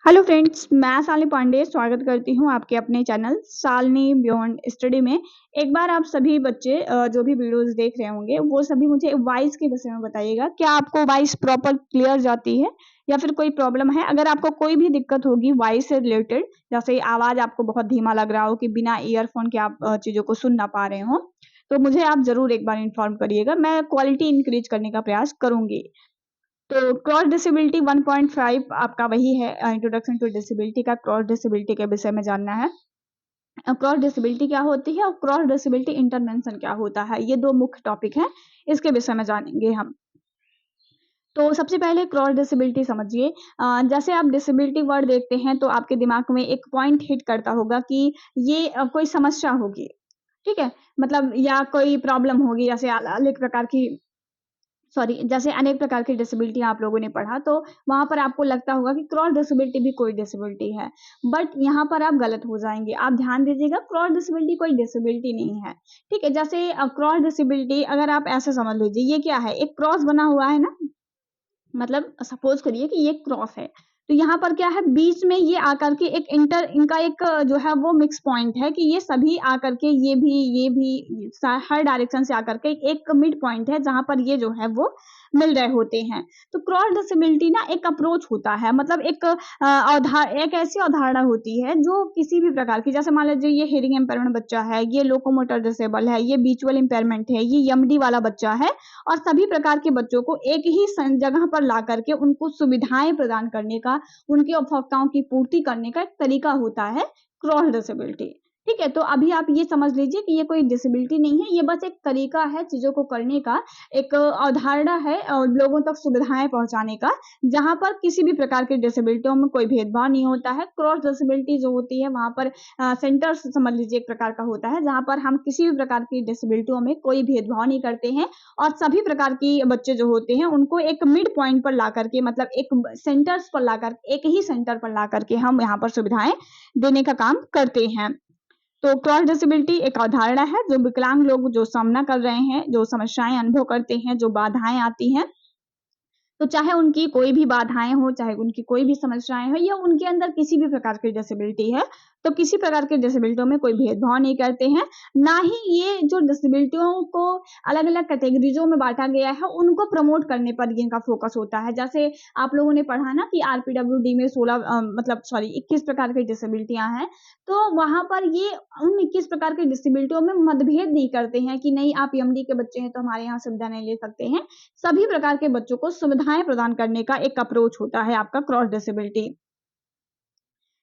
Hello friends, मैं शालिनी पांडे स्वागत करती हूँ आपके अपने चैनल शालिनी बियॉन्ड स्टडी में। एक बार आप सभी बच्चे जो भी वीडियोस देख रहे होंगे वो सभी मुझे वॉइस के विषय में बताइएगा। क्या आपको वॉइस प्रॉपर क्लियर जाती है या फिर कोई प्रॉब्लम है? अगर आपको कोई भी दिक्कत होगी वॉइस से रिलेटेड, जैसे आवाज़ आपको बहुत धीमा लग रहा हो कि बिना ईयरफ़ोन के आप चीज़ों को सुन ना पा रहे हों, तो मुझे आप ज़रूर एक बार इन्फॉर्म करिएगा। मैं क्वालिटी इंक्रीज़ करने का प्रयास करूँगी। तो क्रॉस डिसेबिलिटी 1.5 आपका वही है, इंट्रोडक्शन टू डिसेबिलिटी का क्रॉस डिसेबिलिटी के विषय में जानना है। क्रॉस डिसेबिलिटी क्या होती है और क्रॉस डिसेबिलिटी इंटरवेंशन क्या होता है, ये 2 मुख्य टॉपिक हैं, इसके विषय में जानेंगे हम। तो सबसे पहले क्रॉस डिसेबिलिटी समझिए। जैसे आप डिसेबिलिटी वर्ड देखते हैं तो आपके दिमाग में एक पॉइंट हिट करता होगा कि ये कोई समस्या होगी, ठीक है? मतलब या कोई प्रॉब्लम होगी, जैसे अनेक प्रकार की जैसे अनेक प्रकार की डिसेबिलिटी आप लोगों ने पढ़ा, तो वहाँ पर आपको लगता होगा कि क्रॉस डिसेबिलिटी भी कोई डिसेबिलिटी है। बट यहाँ पर आप गलत हो जाएँगे। आप ध्यान दीजिएगा, क्रॉस डिसेबिलिटी कोई डिसेबिलिटी नहीं है, ठीक है? जैसे क्रॉस डिसेबिलिटी अगर आप ऐसे समझ लीजिए, ये क्या है? एक क्रॉस बना हुआ है ना, मतलब सपोज़ करिए कि ये क्रॉस है, तो यहाँ पर क्या है, बीच में ये आकर के एक इनका एक जो है वो मिक्स पॉइंट है कि ये सभी आकर के ये भी हर डायरेक्शन से आकर के एक मिड पॉइंट है जहाँ पर ये जो है वो मिल रहे होते हैं। तो क्रॉस डिसेबिलिटी ना एक अप्रोच होता है, मतलब एक ऐसी अवधारणा होती है जो किसी भी प्रकार की, जैसे मान लीजिए ये हियरिंग इम्पेयरमेंट बच्चा है, ये लोकोमोटर डिसेबल है, ये विजुअल इम्पेयरमेंट है, ये एमडी वाला बच्चा है, और सभी प्रकार के बच्चों को एक ही जगह पर ला करके उनको सुविधाएं प्रदान करने का, उनकी आवश्यकताओं की पूर्ति करने का एक तरीका होता है क्रॉस डिसेबिलिटी। ठीक है, तो अभी आप ये समझ लीजिए कि ये कोई डिसेबिलिटी नहीं है, ये बस एक तरीका है चीजों को करने का, एक अवधारणा है लोगों तक सुविधाएं पहुंचाने का, जहां पर किसी भी प्रकार की डिसेबिलिटियों में कोई भेदभाव नहीं होता है। क्रॉस डिसेबिलिटी जो होती है वहां पर सेंटर समझ लीजिए एक प्रकार का होता है, जहां पर हम किसी भी प्रकार की डिसेबिलिटियों में कोई भेदभाव नहीं करते हैं, और सभी प्रकार की बच्चे जो होते हैं उनको एक मिड पॉइंट पर ला करके, मतलब एक सेंटर्स पर लाकर, एक ही सेंटर पर ला करके हम यहाँ पर सुविधाएं देने का काम करते हैं। तो क्रॉस डिसेबिलिटी एक अवधारणा है जो विकलांग लोग जो सामना कर रहे हैं, जो समस्याएं अनुभव करते हैं, जो बाधाएं आती हैं, तो चाहे उनकी कोई भी बाधाएँ हों, चाहे उनकी कोई भी समस्याएँ हों, या उनके अंदर किसी भी प्रकार की डिसेबिलिटी है, तो किसी प्रकार की डिसेबिलिटियों में कोई भेदभाव नहीं करते हैं। ना ही ये जो डिसेबिलिटियों को अलग-अलग कैटेगरीज़ों में बाँटा गया है, उनको प्रमोट करने पर इनका फ़ोकस होता है। जैसे आप लोगों ने पढ़ा ना कि आरपीडब्ल्यूडी में 21 प्रकार की डिसेबिलिटियाँ हैं, तो वहाँ पर ये उन 21 प्रकार की डिसेबिलिटियों में मतभेद नहीं करते हैं कि नहीं, आप एमडी के बच्चे हैं तो हमारे यहाँ सुविधा नहीं ले सकते हैं। सभी प्रकार के बच्चों को सुविधाएँ प्रदान करने का एक अप्रोच होता है आपका क्रॉस डिसेबिलिटी।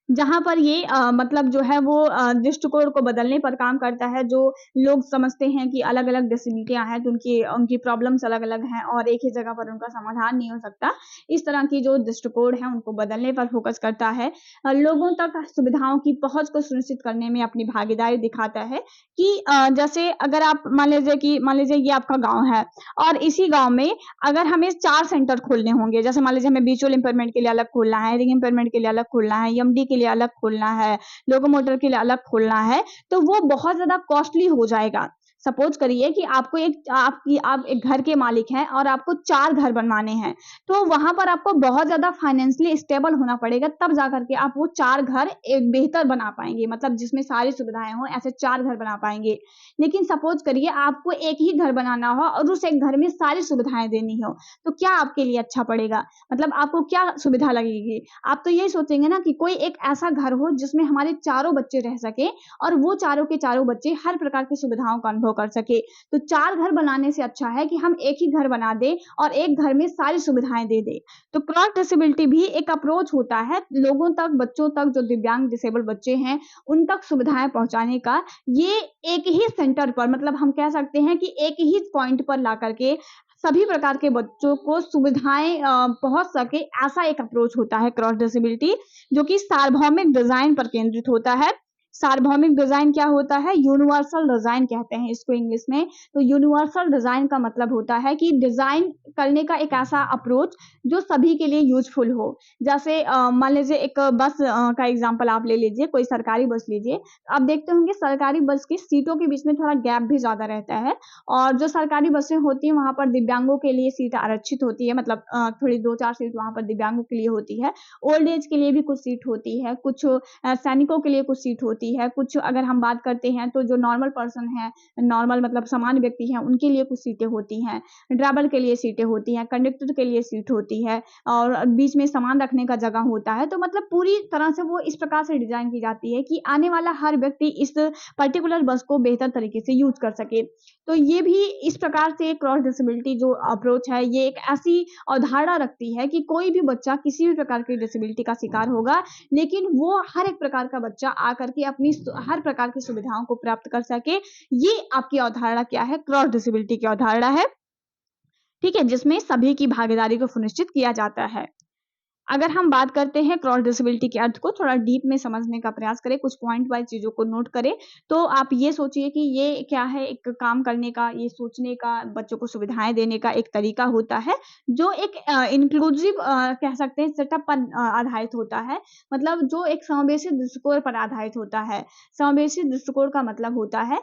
जहाँ पर ये मतलब जो है वो दृष्टिकोण को बदलने पर काम करता है, जो लोग समझते हैं कि अलग-अलग डिसेबिलिटियाँ हैं, तो उनकी उनकी प्रॉब्लम्स अलग-अलग हैं और एक ही जगह पर उनका समाधान नहीं हो सकता। इस तरह की जो दृष्टिकोण है, उनको बदलने पर फ़ोकस करता है। लोगों तक सुविधाओं की पहुँच को सुनिश्चित करने में अपनी भागीदारी दिखाता है कि जैसे अगर आप मान लीजिए ये आपका गाँव है, और इसी गाँव में अगर हमें 4 सेंटर खोलने होंगे, जैसे मान लीजिए हमें विजुअल इम्पेयरमेंट के लिए अलग खोलना है, रीडिंग इम्पेयरमेंट के लिए अलग खोलना है, एमडी के लिए अलग खोलना है, लोकोमोटर के लिए अलग खोलना है, तो वो बहुत ज़्यादा कॉस्टली हो जाएगा। सपोज़ करिए कि आप एक घर के मालिक हैं और आपको 4 घर बनवाने हैं, तो वहाँ पर आपको बहुत ज़्यादा फाइनेंशियली स्टेबल होना पड़ेगा, तब जाकर के आप वो 4 घर एक बेहतर बना पाएँगे, मतलब जिसमें सारी सुविधाएँ हों, ऐसे 4 घर बना पाएँगे। लेकिन सपोज़ करिए आपको एक ही घर बनाना हो और उस एक घर में सारी सुविधाएँ देनी हो, तो क्या आपके लिए अच्छा पड़ेगा? मतलब आपको क्या सुविधा लगेगी? आप तो यही सोचेंगे ना कि कोई एक ऐसा घर हो जिसमें हमारे चारों बच्चे रह सकें और वो चारों के चारों बच्चे हर प्रकार की सुविधाओं का अनुभव कर सकें। तो 4 घर बनाने से अच्छा है कि हम एक ही घर बना दें और एक घर में सारी सुविधाएँ दे दें। तो क्रॉस डिसेबिलिटी भी एक अप्रोच होता है लोगों तक, बच्चों तक, जो दिव्यांग डिसेबल बच्चे हैं, उन तक सुविधाएँ पहुँचाने का। ये एक ही सेंटर पर, मतलब हम कह सकते हैं कि एक ही पॉइंट पर ला करके सभी प्रकार के बच्चों को सुविधाएँ पहुँच सके, ऐसा एक अप्रोच होता है क्रॉस डिसेबिलिटी, जो कि सार्वभौमिक डिज़ाइन पर केंद्रित होता है। सार्वभौमिक डिजाइन क्या होता है? यूनिवर्सल डिजाइन कहते हैं इसको इंग्लिश में। तो यूनिवर्सल डिजाइन का मतलब होता है कि डिजाइन करने का एक ऐसा अप्रोच जो सभी के लिए यूजफुल हो। जैसे मान लीजिए एक बस का एग्जांपल आप ले लीजिए, कोई सरकारी बस लीजिए। आप देखते होंगे सरकारी बस की सीटों के बीच में थोड़ा गैप भी ज़्यादा रहता है, और जो सरकारी बसें होती हैं वहाँ पर दिव्यांगों के लिए सीट आरक्षित होती है, मतलब थोड़ी 2-4 सीट वहाँ पर दिव्यांगों के लिए होती है। ओल्ड एज के लिए भी कुछ सीट होती है, कुछ सैनिकों के लिए कुछ सीट होती है, कुछ अगर हम बात करते हैं तो जो नॉर्मल पर्सन है, नॉर्मल मतलब सामान्य व्यक्ति हैं, उनके लिए कुछ सीटें होती हैं, ड्राइवर के लिए सीटें होती हैं, कंडक्टर के लिए सीट होती है, और बीच में सामान रखने का जगह होता है। तो मतलब पूरी तरह से वो इस प्रकार से डिज़ाइन की जाती है कि आने वाला हर व्यक्ति इस पर्टिकुलर बस को बेहतर तरीके से यूज़ कर सके। तो ये भी इस प्रकार से क्रॉस डिसेबिलिटी जो अप्रोच है, ये एक ऐसी अवधारणा रखती है कि कोई भी बच्चा किसी भी प्रकार की डिसेबिलिटी का शिकार होगा, लेकिन वो हर एक प्रकार का बच्चा आकर के अपनी हर प्रकार की सुविधाओं को प्राप्त कर सके। ये आपकी अवधारणा क्या है? क्रॉस डिसेबिलिटी की अवधारणा है, ठीक है? जिसमें सभी की भागीदारी को सुनिश्चित किया जाता है। अगर हम बात करते हैं क्रॉस डिसेबिलिटी के अर्थ को थोड़ा डीप में समझने का प्रयास करें, कुछ पॉइंट वाइज़ चीज़ों को नोट करें, तो आप ये सोचिए कि ये क्या है, एक काम करने का, ये सोचने का, बच्चों को सुविधाएँ देने का एक तरीका होता है, जो एक इंक्लूसिव कह सकते हैं सेटअप पर आधारित होता है। मतलब जो एक समावेशी दृष्टिकोण पर आधारित होता है। समावेशी दृष्टिकोण का मतलब होता है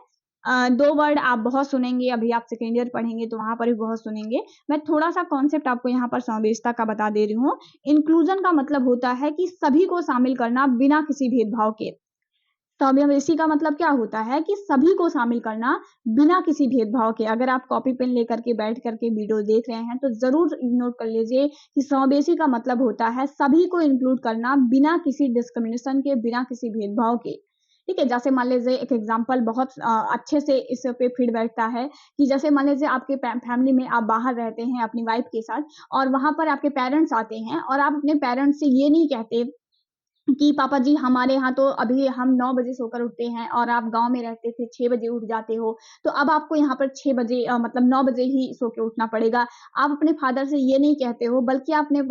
2 वर्ड आप बहुत सुनेंगे, अभी आप सेकेंड ईयर पढ़ेंगे तो वहाँ पर भी बहुत सुनेंगे। मैं थोड़ा-सा कॉन्सेप्ट आपको यहाँ पर समावेशिता का बता दे रही हूँ। इंक्लूजन का मतलब होता है कि सभी को शामिल करना बिना किसी भेदभाव के। समावेशी का मतलब क्या होता है कि सभी को शामिल करना बिना किसी भेदभाव के। अगर आप कॉपी पेन लेकर के बैठ कर के वीडियो देख रहे हैं तो ज़रूर नोट कर लीजिए कि समावेशी का मतलब होता है सभी को इंक्लूड करना बिना किसी डिस्क्रिमिनेशन के, बिना किसी भेदभाव के। ठीक है? जैसे मान लीजिए एक एग्ज़ाम्पल बहुत अच्छे से इस पे फिट बैठता है कि जैसे मान लीजिए आपके फैमिली में आप बाहर रहते हैं अपनी वाइफ़ के साथ, और वहाँ पर आपके पेरेंट्स आते हैं और आप अपने पेरेंट्स से ये नहीं कहते कि पापा जी हमारे यहाँ तो अभी हम 9 बजे सोकर उठते हैं और आप गाँव में रहते थे 6 बजे उठ जाते हो, तो अब आपको यहाँ पर 6 बजे मतलब 9 बजे ही सो के उठना पड़ेगा। आप अपने फादर से ये नहीं कहते हो, बल्कि आप अपने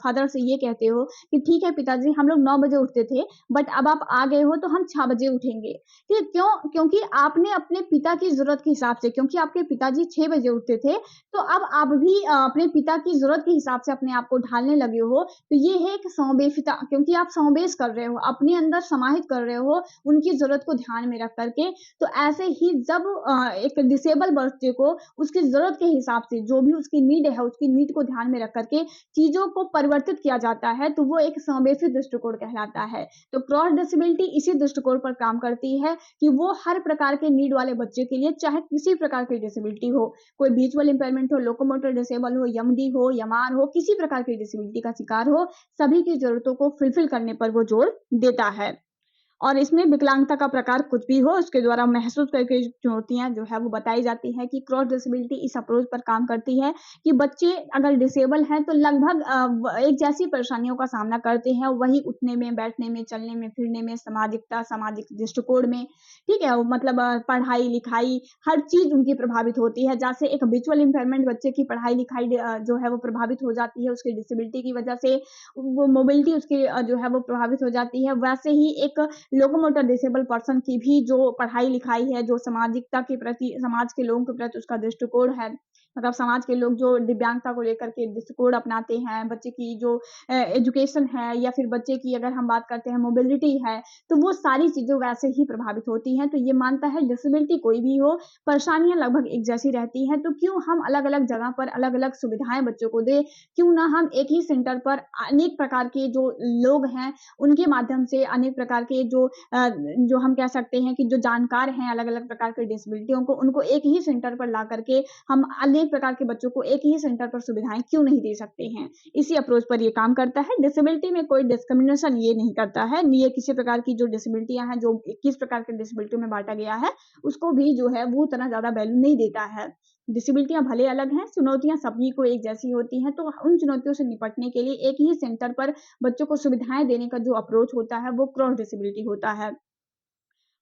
फादर से ये कहते हो कि ठीक है पिताजी, हम लोग 9 बजे उठते थे, बट अब आप आ गए हो तो हम 6 बजे उठेंगे। ठीक, क्यों? क्योंकि आपने अपने पिता की ज़रूरत के हिसाब से, क्योंकि आपके पिताजी 6 बजे उठते थे, तो अब आप भी अपने पिता की ज़रूरत के हिसाब से अपने आप को ढालने लगे हो। तो ये है एक समावेशिता, क्योंकि आप समावेश कर रहे हो, अपने अंदर समाहित कर रहे हो उनकी ज़रूरत को ध्यान में रख कर के। तो ऐसे ही जब एक डिसेबल बच्चे को उसकी ज़रूरत के हिसाब से जो भी उसकी नीड है, उसकी नीड को ध्यान में रख कर के चीज़ों को परिवर्तित किया जाता है, तो वो एक समावेशी दृष्टिकोण कहलाता है। तो क्रॉस डिसेबिलिटी इसी दृष्टिकोण पर काम करती है कि वो हर प्रकार के नीड वाले बच्चे के लिए, चाहे किसी प्रकार की डिसेबिलिटी हो, कोई विजुअल इम्पेयरमेंट हो, लोकोमोटर डिसेबल हो, यमडी हो, यमार हो, किसी प्रकार की डिसेबिलिटी का शिकार हो, सभी की ज़रूरतों को फुलफिल करने पर वो जोर देता है। और इसमें विकलांगता का प्रकार कुछ भी हो, उसके द्वारा महसूस करके जो चुनौतियाँ जो है वो बताई जाती हैं कि क्रॉस डिसेबिलिटी इस अप्रोच पर काम करती है कि बच्चे अगर डिसेबल हैं तो लगभग एक जैसी परेशानियों का सामना करते हैं, वही उठने में, बैठने में, चलने में, फिरने में, सामाजिकता, सामाजिक दृष्टिकोण में, ठीक है? मतलब पढ़ाई-लिखाई हर चीज़ उनकी प्रभावित होती है। जैसे एक विजुअल इम्पेयरमेंट बच्चे की पढ़ाई-लिखाई जो है वो प्रभावित हो जाती है उसकी डिसेबिलिटी की वजह से, वो मोबिलिटी उसकी जो है वो प्रभावित हो जाती है। वैसे ही एक लोकोमोटर डिसेबल पर्सन की भी जो पढ़ाई-लिखाई है, जो सामाजिकता के प्रति, समाज के लोगों के प्रति उसका दृष्टिकोण है, मतलब समाज के लोग जो दिव्यांगता को लेकर के दृष्टिकोण अपनाते हैं, बच्चे की जो एजुकेशन है, या फिर बच्चे की अगर हम बात करते हैं मोबिलिटी है, तो वो सारी चीज़ें वैसे ही प्रभावित होती हैं। तो ये मानता है डिसेबिलिटी कोई भी हो, परेशानियाँ लगभग एक जैसी रहती हैं, तो क्यों हम अलग-अलग जगह पर अलग-अलग सुविधाएँ बच्चों को दें? क्यों ना हम एक ही सेंटर पर अनेक प्रकार के जो लोग हैं, उनके माध्यम से अनेक प्रकार के जो हम कह सकते हैं कि जो जानकार हैं अलग-अलग प्रकार की डिसेबिलिटियों को, उनको एक ही सेंटर पर ला करके हम अनेक प्रकार के बच्चों को एक ही सेंटर पर सुविधाएँ क्यों नहीं दे सकते हैं? इसी अप्रोच पर ये काम करता है। डिसेबिलिटी में कोई डिस्क्रिमिनेशन ये नहीं करता है, ये किसी प्रकार की जो डिसेबिलिटियाँ हैं, जो 21 प्रकार के डिसेबिलिटी में बाँटा गया है, उसको भी जो है वो उतना ज़्यादा वैल्यू नहीं देता है। डिसेबिलिटियाँ भले अलग हैं, चुनौतियाँ सभी को एक जैसी होती हैं, तो उन चुनौतियों से निपटने के लिए एक ही सेंटर पर बच्चों को सुविधाएँ देने का जो अप्रोच होता है, वो क्रॉस डिसेबिलिटी होता है।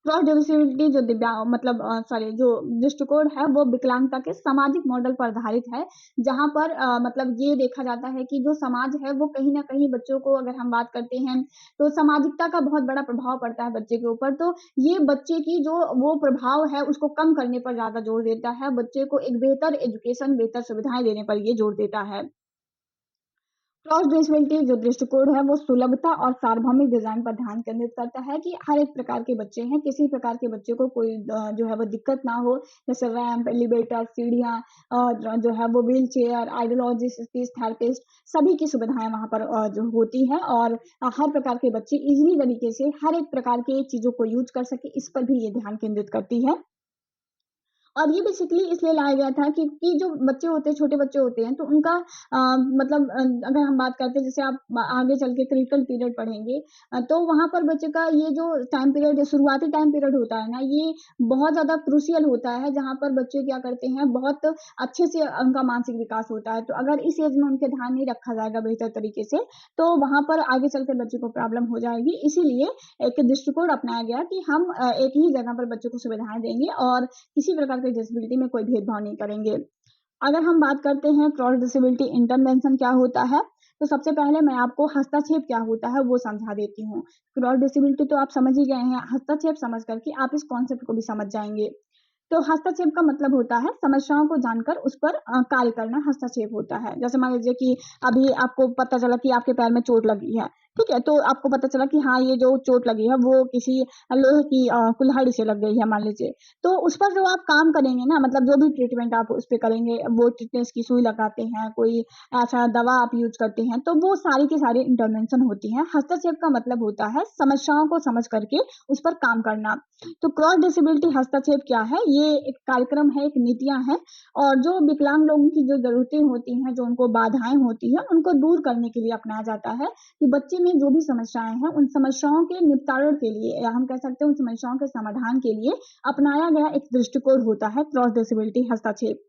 क्रॉस डिसेबिलिटी जो दिव्यांग मतलब सॉरी जो दृष्टिकोण है वो विकलांगता के सामाजिक मॉडल पर आधारित है, जहाँ पर मतलब ये देखा जाता है कि जो समाज है वो कहीं न कहीं बच्चों को अगर हम बात करते हैं, तो सामाजिकता का बहुत बड़ा प्रभाव पड़ता है बच्चे के ऊपर। तो ये बच्चे की जो वो प्रभाव है उसको कम करने पर ज़्यादा जोर देता है, बच्चे को एक बेहतर एजुकेशन, बेहतर सुविधाएँ देने पर ये जोर देता है। क्रॉस ड्रेसेबिलिटी जो दृष्टिकोण है वो सुलभता और सार्वभौमिक डिजाइन पर ध्यान केंद्रित करता है कि हर एक प्रकार के बच्चे हैं, किसी प्रकार के बच्चे को कोई जो है वो दिक्कत ना हो, जैसे रैंप, एलिवेटर, सीढ़ियाँ, जो है वो wheel chair, ideologist, speech therapist, सभी की सुविधाएं वहाँ पर जो होती हैं और हर प्रकार के बच्चे इजीली तरीके से हर एक प्रकार के चीजों को यूज कर सके, इस पर भी ये ध्यान केंद्रित करती है। और ये बेसिकली इसलिए लाया गया था कि जो बच्चे होते हैं, छोटे बच्चे होते हैं, तो उनका मतलब अगर हम बात करते हैं जैसे आप आगे चल के क्रिटिकल पीरियड पढ़ेंगे तो वहाँ पर बच्चे का ये जो टाइम पीरियड है, शुरुआती टाइम पीरियड होता है ना, ये बहुत ज़्यादा क्रूशियल होता है, जहाँ पर बच्चे क्या करते हैं, बहुत अच्छे से उनका मानसिक विकास होता है। तो अगर इस एज में उनके ध्यान नहीं रखा जाएगा बेहतर तरीके से, तो वहाँ पर आगे चलकर बच्चे को प्रॉब्लम हो जाएगी। इसीलिए एक दृष्टिकोण अपनाया गया कि हम एक ही जगह पर बच्चों को सुविधाएँ देंगे और किसी प्रकार की डिसेबिलिटी में कोई भेदभाव नहीं करेंगे। अगर हम बात करते हैं क्रॉस डिसेबिलिटी इंटरवेंशन क्या होता है, तो सबसे पहले मैं आपको हस्तक्षेप क्या होता है वो समझा देती हूँ। क्रॉस डिसेबिलिटी तो आप समझ ही गए हैं, हस्तक्षेप समझ कर के आप इस कॉन्सेप्ट को भी समझ जाएँगे। तो हस्तक्षेप का मतलब होता है समस्याओं को जानकर उस पर कार्य करना हस्तक्षेप होता है। जैसे मान लीजिए कि अभी आपको पता चला कि आपके पैर में चोट लगी है, ठीक है? तो आपको पता चला कि हाँ, ये जो चोट लगी है वो किसी लोहे की कुल्हाड़ी से लग गई है मान लीजिए। तो उस पर जो आप काम करेंगे ना मतलब जो भी ट्रीटमेंट आप उस पे करेंगे, वो टिटनेस की सुई लगाते हैं, कोई ऐसा दवा आप यूज़ करते हैं, तो वो सारी की सारी इंटरवेंशन होती हैं। हस्तक्षेप का मतलब होता है समस्याओं को समझ करके उस पर काम करना। तो क्रॉस डिसेबिलिटी हस्तक्षेप क्या है? ये एक कार्यक्रम है, एक नीतियाँ हैं और जो विकलांग लोगों की जो ज़रूरतें होती हैं, जो उनको बाधाएँ होती हैं, उनको दूर करने के लिए अपनाया जाता है कि बच्चे में जो भी समस्याएँ हैं, उन समस्याओं के निपटारण के लिए या हम कह सकते हैं उन समस्याओं के समाधान के लिए अपनाया गया एक दृष्टिकोण होता है क्रॉस डिसेबिलिटी हस्तक्षेप।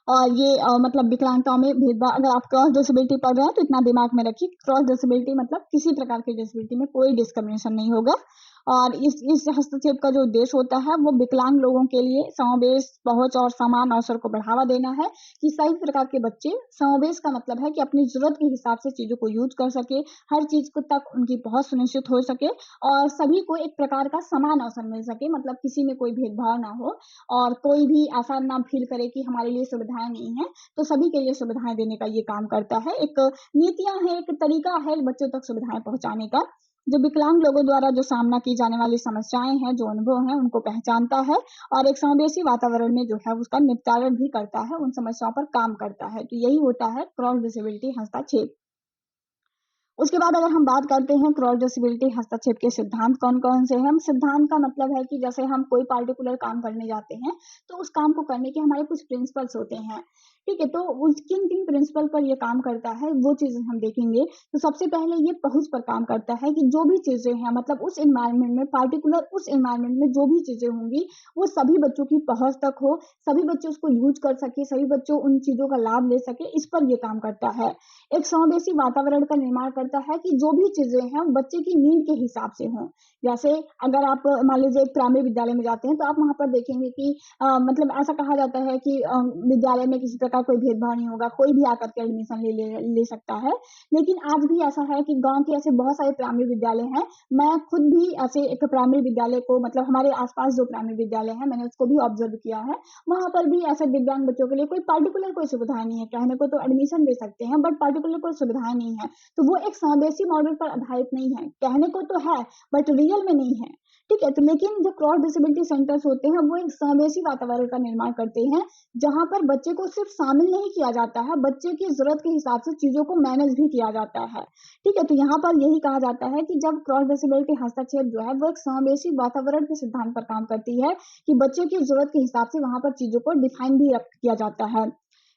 और ये मतलब विकलांगताओं में भेदभाव अगर आप क्रॉस डिसेबिलिटी पढ़ रहे हैं तो इतना दिमाग में रखिए क्रॉस डिसेबिलिटी मतलब किसी प्रकार की डिसेबिलिटी में कोई डिस्क्रिमिनेशन नहीं होगा और इस हस्तक्षेप का जो उद्देश्य होता है वो विकलांग लोगों के लिए समावेश पहुंच और समान अवसर को बढ़ावा देना है कि सभी प्रकार के बच्चे समावेश का मतलब है कि अपनी जरूरत के हिसाब से चीजों को यूज कर सके हर चीज को तक उनकी पहुंच सुनिश्चित हो सके और सभी को एक प्रकार का समान अवसर मिल सके मतलब किसी में कोई भेदभाव ना हो और कोई भी ऐसा ना फील करे कि हमारे लिए सुविधाएँ नहीं हैं, तो सभी के लिए सुविधाएँ देने का ये काम करता है। एक नीतियाँ हैं, एक तरीका है बच्चों तक सुविधाएँ पहुँचाने का, जो विकलांग लोगों द्वारा जो सामना की जाने वाली समस्याएँ हैं, जो अनुभव हैं, उनको पहचानता है और एक समावेशी वातावरण में जो है उसका निपटारण भी करता है, उन समस्याओं पर काम करता है। तो यही होता है क्रॉस डिसेबिलिटी हस्तक्षेप। उसके बाद अगर हम बात करते हैं क्रॉस डिसेबिलिटी हस्तक्षेप के सिद्धांत कौन-कौन से हैं? सिद्धांत का मतलब है कि जैसे हम कोई पार्टिकुलर काम करने जाते हैं, तो उस काम को करने के हमारे कुछ प्रिंसिपल्स होते हैं, ठीक है? तो उस किन-किन प्रिंसिपल पर ये काम करता है, वो चीज़ें हम देखेंगे। तो सबसे पहले ये पहुँच पर काम करता है कि जो भी चीज़ें हैं मतलब उस एनवायरनमेंट में पार्टिकुलर उस एनवायरनमेंट में जो भी चीज़ें होंगी, वो सभी बच्चों की पहुँच तक हो, सभी बच्चे उसको यूज़ कर सकें, सभी बच्चों उन चीज़ों का लाभ ले सकें, इस पर ये काम करता है। एक समावेशी वातावरण का निर्माण करता है कि जो भी चीज़ें हैं बच्चे की नीड के हिसाब से हों। जैसे अगर आप मान लीजिए एक प्राइमरी विद्यालय में जाते हैं तो आप वहाँ पर देखेंगे कि मतलब ऐसा कहा जाता है कि विद्यालय में किसी प्रकार कोई भेदभाव नहीं होगा, कोई भी आकर के एडमिशन ले सकता है। लेकिन आज भी ऐसा है कि गाँव के ऐसे बहुत सारे प्राइमरी विद्यालय हैं। मैं खुद भी ऐसे एक प्राइमरी विद्यालय को मतलब हमारे आस-पास जो प्राइमरी विद्यालय है मैंने उसको भी ऑब्ज़र्व किया है। वहाँ पर भी ऐसे दिव्यांग बच्चों के लिए कोई पार्टिकुलर कोई सुविधाएँ नहीं है। कहने को तो एडमिशन दे सकते हैं बट पार्टिकुलर कोई सुविधाएँ नहीं है। तो वो एक समावेशी मॉडल पर आधारित नहीं है। कहने को तो है बट रियल में नहीं है। ठीक है? तो लेकिन जो क्रॉस डिसेबिलिटी सेंटर्स होते हैं वो एक समावेशी वातावरण का निर्माण करते हैं, जहाँ पर बच्चे को सिर्फ़ शामिल नहीं किया जाता है, बच्चे की ज़रूरत के हिसाब से चीज़ों को मैनेज भी किया जाता है। ठीक है? तो यहाँ पर यही कहा जाता है कि जब क्रॉस डिसेबिलिटी हस्तक्षेप जो है वो एक समावेशी वातावरण के सिद्धांत पर काम करती है कि बच्चे की ज़रूरत के हिसाब से वहाँ पर चीज़ों को डिफ़ाइन भी किया जाता है।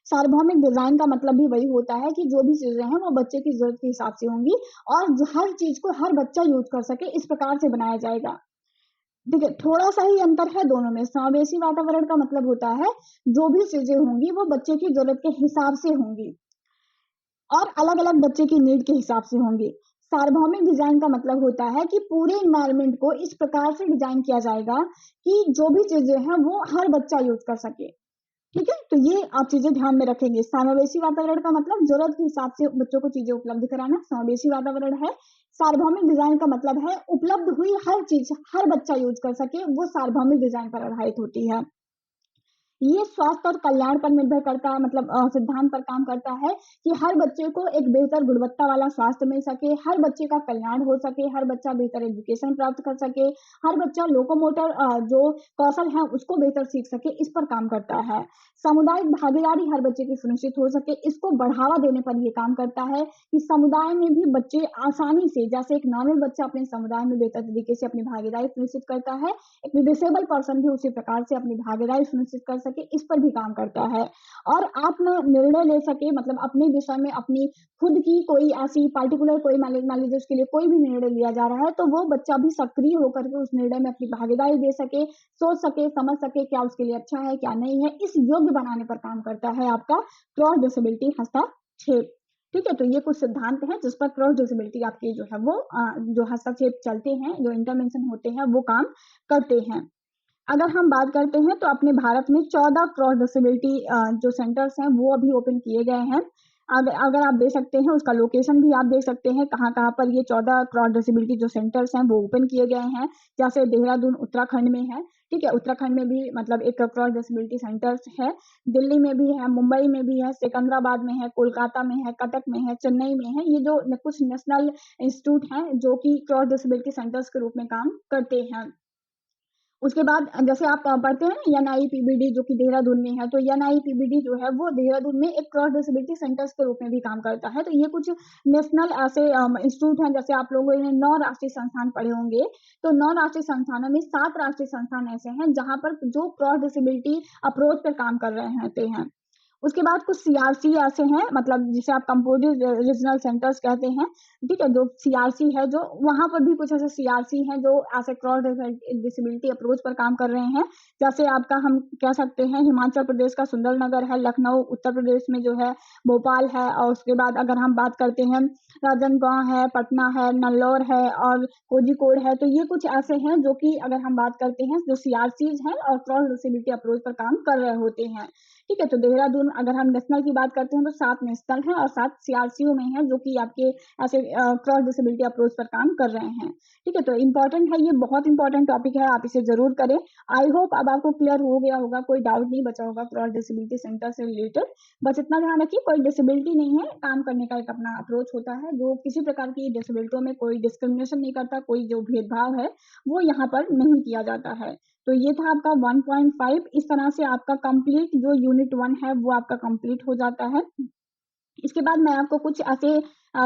सार्वभौमिक डिज़ाइन का मतलब भी वही होता है कि जो भी चीज़ें हैं वो बच्चे की ज़रूरत के हिसाब से होंगी और हर चीज़ को हर बच्चा यूज़ कर सके इस प्रकार से बनाया जाएगा। देखिए, थोड़ा-सा ही अंतर है दोनों में। समावेशी वातावरण का मतलब होता है, जो भी चीज़ें होंगी वो बच्चे की ज़रूरत के हिसाब से होंगी और अलग-अलग बच्चे की नीड के हिसाब से होंगी। सार्वभौमिक डिजाइन का मतलब होता है कि पूरे एनवायरनमेंट को इस प्रकार से डिजाइन किया जाएगा कि जो भी चीजें हैं वो हर बच्चा यूज कर सके। ठीक है, तो ये आप चीजें ध्यान में रखेंगे। समावेशी वातावरण का मतलब जरूरत के हिसाब से बच्चों को चीजें उपलब्ध कराना समावेशी वातावरण है। सार्वभौमिक डिजाइन का मतलब है उपलब्ध हुई हर चीज हर बच्चा यूज कर सके, वो सार्वभौमिक डिजाइन पर आधारित होती है। ये स्वास्थ्य और कल्याण पर निर्भर करता है, मतलब सिद्धांत पर काम करता है कि हर बच्चे को एक बेहतर गुणवत्ता वाला स्वास्थ्य मिल सके, हर बच्चे का कल्याण हो सके, हर बच्चा बेहतर एजुकेशन प्राप्त कर सके, हर बच्चा लोकोमोटर जो कौशल है उसको बेहतर सीख सके, इस पर काम करता है। सामुदायिक भागीदारी हर बच्चे की सुनिश्चित हो सके, इसको बढ़ावा देने पर यह काम करता है कि समुदाय में भी बच्चे आसानी से, जैसे एक नॉर्मल बच्चा अपने समुदाय में बेहतर तरीके से अपनी भागीदारी सुनिश्चित करता है, एक डिसेबल पर्सन भी उसी प्रकार से अपनी भागीदारी सुनिश्चित कर सके, इस पर भी काम करता है। और आत्म निर्णय ले सके, मतलब अपने विषय में अपनी खुद की कोई ऐसी पार्टिकुलर कोई मान लीजिए उसके लिए कोई भी निर्णय लिया जा रहा है, तो वो बच्चा भी सक्रिय होकर के उस निर्णय में अपनी भागीदारी दे सके, सोच सके, समझ सके क्या उसके लिए अच्छा है क्या नहीं है, इस योग्य बनाने पर काम करता है आपका क्रॉस डिसेबिलिटी हस्तक्षेप। ठीक है, तो ये कुछ सिद्धांत हैं जिस पर क्रॉस डिसेबिलिटी आपके जो है वो जो हस्तक्षेप चलते हैं, जो इंटरवेंशन होते हैं वो काम करते हैं। अगर हम बात करते हैं तो अपने भारत में 14 क्रॉस डिसेबिलिटी जो सेंटर्स हैं वो अभी ओपन किए गए हैं। अगर आप देख सकते हैं उसका लोकेशन भी आप देख सकते हैं कहाँ-कहाँ पर ये 14 क्रॉस डिसेबिलिटी जो सेंटर्स हैं वो ओपन किए गए हैं। जैसे देहरादून उत्तराखंड में है, ठीक है? उत्तराखंड में भी मतलब एक क्रॉस डिसेबिलिटी सेंटर्स है। दिल्ली में भी है, मुंबई में भी है, सिकंदराबाद में है, कोलकाता में है, कटक में है, चेन्नई में है। ये जो कुछ नेशनल इंस्टीट्यूट हैं जो कि क्रॉस डिसेबिलिटी सेंटर्स के रूप में काम करते हैं। उसके बाद जैसे आप पढ़ते हैं ना एनआईपीबीडी जो कि देहरादून में है, तो एनआईपीबीडी जो है वो देहरादून में एक क्रॉस डिसेबिलिटी सेंटर्स के रूप में भी काम करता है। तो ये कुछ नेशनल ऐसे इंस्टीट्यूट हैं, जैसे आप लोगों ने 9 राष्ट्रीय संस्थान पढ़े होंगे, तो 9 राष्ट्रीय संस्थानों में 7 राष्ट्रीय संस्थान ऐसे हैं जहाँ पर जो क्रॉस डिसेबिलिटी अप्रोच पर काम कर रहे होते हैं। उसके बाद कुछ सीआरसी ऐसे हैं, मतलब जिसे आप कंपोजिट रीजनल सेंटर्स कहते हैं, ठीक है? जो सीआरसी है, जो वहाँ पर भी कुछ ऐसे सीआरसी हैं जो ऐसे क्रॉस डिसेबिलिटी अप्रोच पर काम कर रहे हैं। जैसे आपका हम कह सकते हैं हिमाचल प्रदेश का सुंदरनगर है, लखनऊ उत्तर प्रदेश में जो है भोपाल है, और उसके बाद अगर हम बात करते हैं राजनांदगांव है, पटना है, नल्लौर है और कोझिकोड है। तो ये कुछ ऐसे हैं जो कि अगर हम बात करते हैं जो सीआरसीज हैं और क्रॉस डिसेबिलिटी अप्रोच पर काम कर रहे होते हैं। ठीक है, तो देहरादून अगर हम नेशनल की बात करते हैं तो 7 नेशनल हैं और 7 सीआरसीओ में हैं जो कि आपके ऐसे क्रॉस डिसेबिलिटी अप्रोच पर काम कर रहे हैं। ठीक है, तो इम्पोर्टेंट है, ये बहुत इंपॉर्टेंट टॉपिक है, आप इसे जरूर करें। आई होप अब आपको क्लियर हो गया होगा, कोई डाउट नहीं बचा होगा क्रॉस डिसेबिलिटी सेंटर से रिलेटेड। बस इतना ध्यान रखिए, कोई डिसेबिलिटी नहीं है, काम करने का एक अपना अप्रोच होता है जो किसी प्रकार की डिसेबिलिटियों में कोई डिस्क्रिमिनेशन नहीं करता, कोई जो भेदभाव है वो यहाँ पर नहीं किया जाता है। तो ये था आपका 1.5। इस तरह से आपका कंप्लीट जो यूनिट 1 है वो आपका कंप्लीट हो जाता है। इसके बाद मैं आपको कुछ ऐसे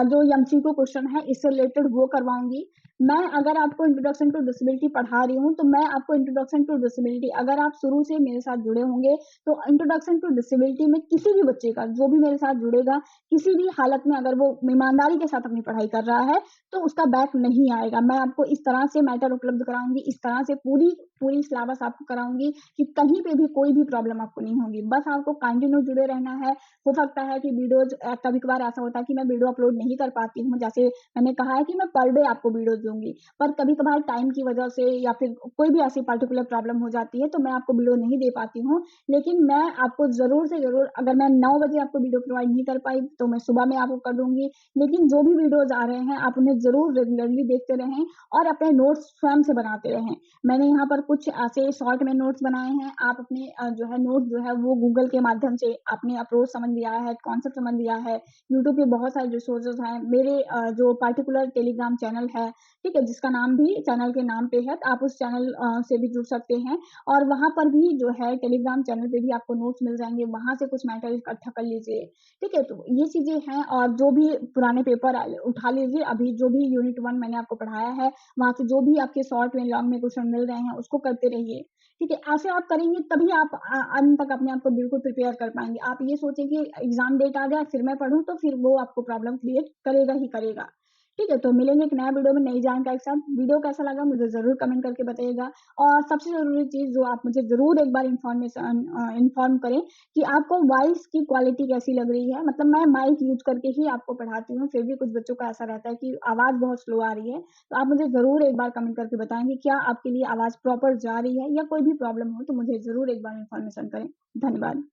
जो एमसीक्यू क्वेश्चन है इससे रिलेटेड वो करवाऊंगी। मैं अगर आपको इंट्रोडक्शन टू डिसेबिलिटी पढ़ा रही हूँ तो मैं आपको इंट्रोडक्शन टू डिसेबिलिटी, अगर आप शुरू से मेरे साथ जुड़े होंगे तो इंट्रोडक्शन टू डिसेबिलिटी में किसी भी बच्चे का जो भी मेरे साथ जुड़ेगा, किसी भी हालत में अगर वो ईमानदारी के साथ अपनी पढ़ाई कर रहा है तो उसका बैक नहीं आएगा। मैं आपको इस तरह से मैटर उपलब्ध कराऊंगी, इस तरह से पूरी पूरी सिलेबस आपको कराऊंगी कि कहीं पे भी कोई भी प्रॉब्लम आपको नहीं होगी। बस आपको कंटिन्यू जुड़े रहना है। हो सकता है कि वीडियोज कभी कभार ऐसा होता है कि मैं वीडियो अपलोड नहीं कर पाती हूँ, जैसे मैंने कहा है कि मैं पर डे आपको वीडियोज दूंगी, पर कभी कभार टाइम की वजह से या फिर कोई भी ऐसी पर्टिकुलर प्रॉब्लम हो जाती है तो मैं आपको वीडियो नहीं दे पाती हूँ। लेकिन मैं आपको जरूर से जरूर, अगर मैं 9 बजे आपको वीडियो प्रोवाइड नहीं कर पाई तो मैं सुबह में आपको कर दूंगी। लेकिन जो भी वीडियोज आ रहे हैं आप उन्हें जरूर रेगुलरली देखते रहें और अपने नोट्स स्वयं से बनाते रहें। मैंने यहाँ पर कुछ ऐसे शॉर्ट में नोट्स बनाए हैं, आप अपने जो है नोट्स जो है वो गूगल के माध्यम से आपने अप्रोच समझ लिया है, कॉन्सेप्ट समझ लिया है। यूट्यूब पे बहुत सारे रिसोर्सेज हैं, मेरे जो पार्टिकुलर टेलीग्राम चैनल है, ठीक है, जिसका नाम भी चैनल के नाम पे है, तो आप उस चैनल से भी जुड़ सकते हैं और वहां पर भी जो है टेलीग्राम चैनल पे भी आपको नोट्स मिल जाएंगे, वहां से कुछ मैटर इकट्ठा कर लीजिए। ठीक है, तो ये चीजें हैं और जो भी पुराने पेपर उठा लीजिए, अभी जो भी यूनिट 1 मैंने आपको पढ़ाया है वहां से जो भी आपके शॉर्ट में लॉन्ग में क्वेश्चन मिल रहे हैं उसको करते रहिए। ठीक है, ऐसे आप करेंगे तभी आप अंत तक अपने आप को बिल्कुल प्रिपेयर कर पाएंगे। आप ये सोचें कि एग्जाम डेट आ जाए फिर मैं पढ़ूं, तो फिर वो आपको प्रॉब्लम क्रिएट करेगा ही करेगा। ठीक है, तो मिलेंगे एक नया वीडियो में नई जानकारी के साथ। वीडियो कैसा लगा मुझे ज़रूर कमेंट करके बताइएगा और सबसे ज़रूरी चीज़ जो आप मुझे ज़रूर एक बार इन्फॉर्म करें कि आपको वॉइस की क्वालिटी कैसी लग रही है। मतलब मैं माइक यूज़ करके ही आपको पढ़ाती हूँ, फिर भी कुछ बच्चों का ऐसा रहता है कि आवाज़ बहुत स्लो आ रही है। तो आप मुझे ज़रूर एक बार कमेंट करके बताएँ कि क्या आपके लिए आवाज़ प्रॉपर जा रही है या कोई भी प्रॉब्लम हो तो मुझे ज़रूर एक बार इन्फॉर्मेशन करें। धन्यवाद।